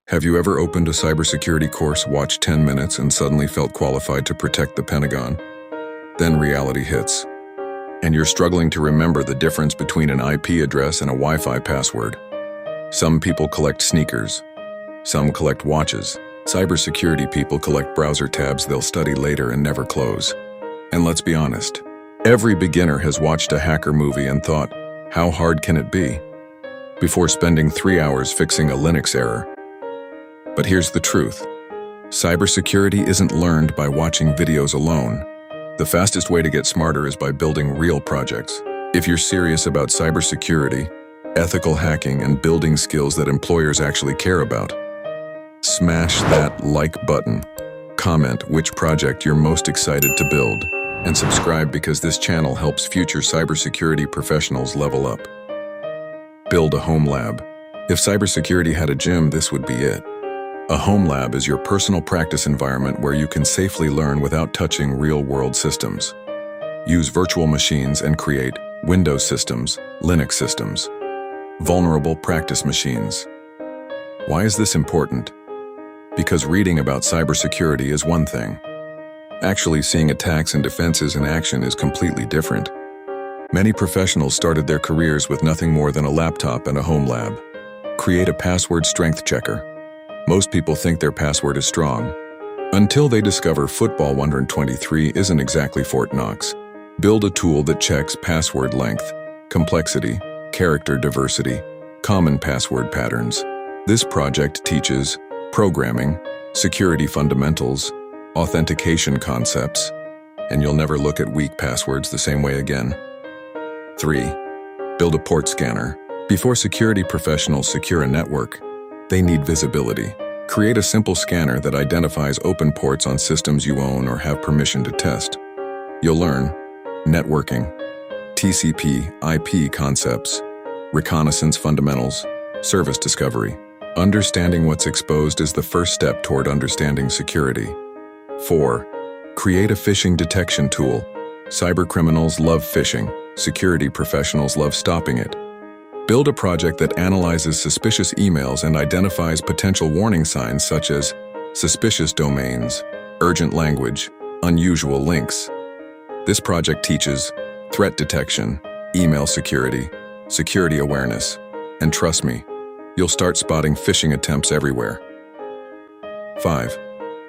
Have you ever opened a cybersecurity course, watched 10 minutes, and suddenly felt qualified to protect the Pentagon? Then reality hits, and you're struggling to remember the difference between an IP address and a Wi-Fi password. Some people collect sneakers. Some collect watches. Cybersecurity people collect browser tabs they'll study later and never close. And let's be honest, every beginner has watched a hacker movie and thought, how hard can it be? Before spending 3 hours fixing a Linux error. But here's the truth. Cybersecurity isn't learned by watching videos alone. The fastest way to get smarter is by building real projects. If you're serious about cybersecurity, ethical hacking, and building skills that employers actually care about, smash that like button, comment which project you're most excited to build, and subscribe because this channel helps future cybersecurity professionals level up. Build a home lab. If cybersecurity had a gym, this would be it. A home lab is your personal practice environment where you can safely learn without touching real-world systems. Use virtual machines and create Windows systems, Linux systems, vulnerable practice machines. Why is this important? Because reading about cybersecurity is one thing. Actually seeing attacks and defenses in action is completely different. Many professionals started their careers with nothing more than a laptop and a home lab. Create a password strength checker. Most people think their password is strong, until they discover Football 123 isn't exactly Fort Knox. Build a tool that checks password length, complexity, character diversity, common password patterns. This project teaches programming, security fundamentals, authentication concepts, and you'll never look at weak passwords the same way again. 3. Build a port scanner. Before security professionals secure a network, they need visibility. Create a simple scanner that identifies open ports on systems you own or have permission to test. You'll learn networking, TCP, IP concepts, reconnaissance fundamentals, service discovery. Understanding what's exposed is the first step toward understanding security. 4. Create a phishing detection tool. Cybercriminals love phishing. Security professionals love stopping it. Build a project that analyzes suspicious emails and identifies potential warning signs such as suspicious domains, urgent language, unusual links. This project teaches threat detection, email security, security awareness, and trust me, you'll start spotting phishing attempts everywhere. 5.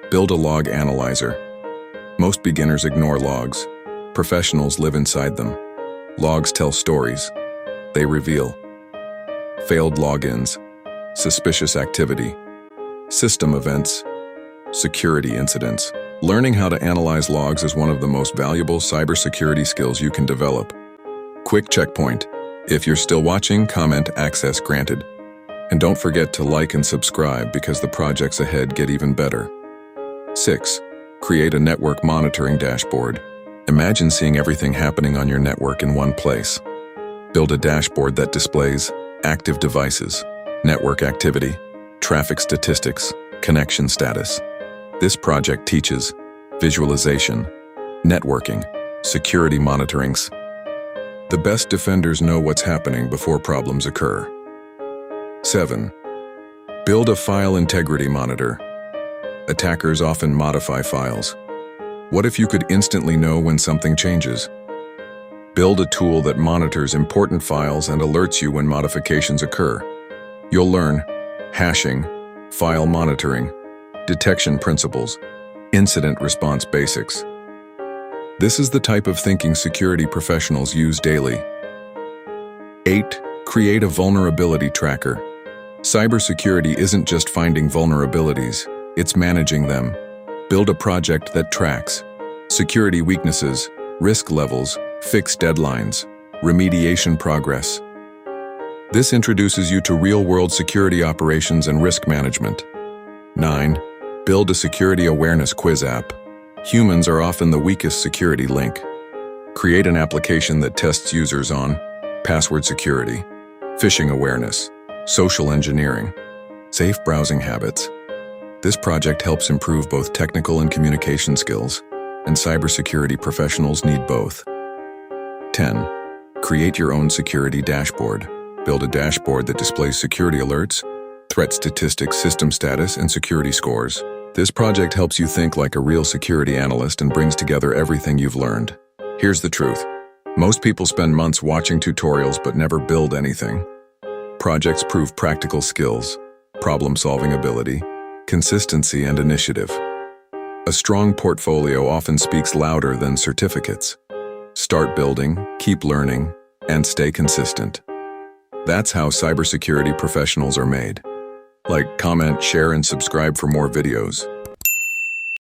Build a log analyzer. Most beginners ignore logs. Professionals live inside them. Logs tell stories. They reveal failed logins, suspicious activity, system events, security incidents. Learning how to analyze logs is one of the most valuable cybersecurity skills you can develop. Quick checkpoint. If you're still watching, comment access granted. And don't forget to like and subscribe because the projects ahead get even better. 6. Create a network monitoring dashboard. Imagine seeing everything happening on your network in one place. Build a dashboard that displays active devices, network activity, traffic statistics, connection status. This project teaches visualization, networking, security monitorings. The best defenders know what's happening before problems occur. 7. Build a file integrity monitor. Attackers often modify files. What if you could instantly know when something changes? Build a tool that monitors important files and alerts you when modifications occur. You'll learn hashing, file monitoring, detection principles, incident response basics. This is the type of thinking security professionals use daily. 8. Create a vulnerability tracker. Cybersecurity isn't just finding vulnerabilities, it's managing them. Build a project that tracks security weaknesses, risk levels, fixed deadlines, remediation progress. This introduces you to real-world security operations and risk management. 9. Build a security awareness quiz app. Humans are often the weakest security link. Create an application that tests users on password security, phishing awareness, social engineering, safe browsing habits. This project helps improve both technical and communication skills, and cybersecurity professionals need both. 10. Create your own security dashboard. Build a dashboard that displays security alerts, threat statistics, system status, and security scores. This project helps you think like a real security analyst and brings together everything you've learned. Here's the truth. Most people spend months watching tutorials but never build anything. Projects prove practical skills, problem-solving ability, consistency, and initiative. A strong portfolio often speaks louder than certificates. Start building, keep learning, and stay consistent. That's how cybersecurity professionals are made. Like, comment, share, and subscribe for more videos.